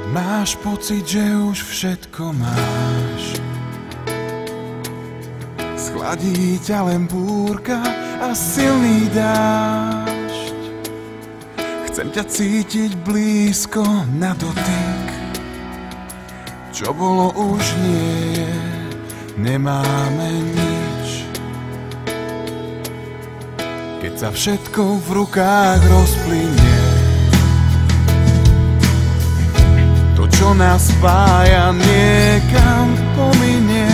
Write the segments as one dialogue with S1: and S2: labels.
S1: Máš pocit, že už všetko máš. Schladí ťa len búrka a silný dážď. Chcem ťa cítiť blízko na dotyk. Čo bolo už nie je, nemáme nič. Keď sa všetko v rukách rozplynie, to, čo nás spája, niekam pominie.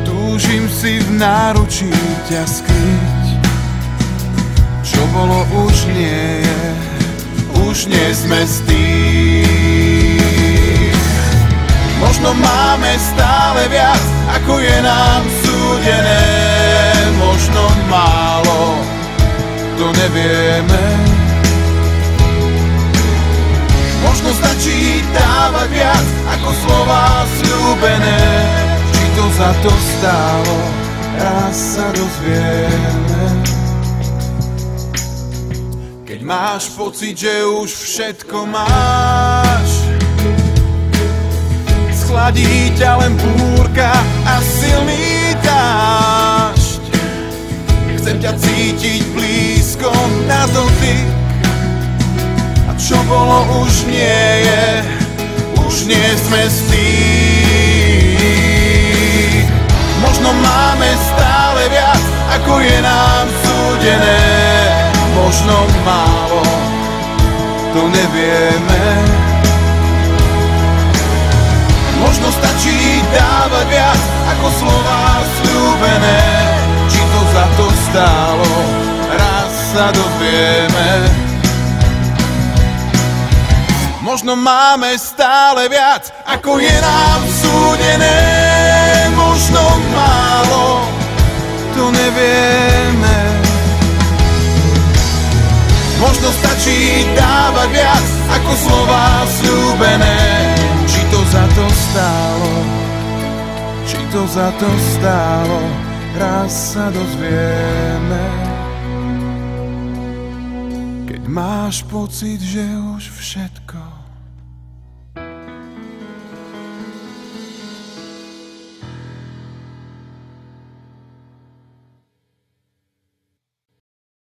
S1: Túžim si v náručí ťa skryť. Čo bolo už nie je, už nie sme z tých. Možno máme stále viac, ako je nám súdené. Možno málo, to nevieme. Možno stačí dávať viac, ako slová sľúbené. Či to za to stálo, raz sa dozvieme. Keď máš pocit, že už všetko máš, schladí ťa len búrka a silný dážď. Chcem ťa cítiť blízko na dotyk. A čo bolo už nie je, už nie sme z tých. Možno máme stále viac, ako je nám súdené. Možno málo, to nevieme. Možno stačí dávať viac, ako slová sľúbené. Či to za to stálo, raz sa dozvieme. Možno máme stále viac, ako je nám súdené. Možno málo, to nevieme. Možno stačí dávať viac, ako slová sľúbené. Či to za to stálo, či to za to stálo, raz sa dozvieme. Keď máš pocit, že už všetko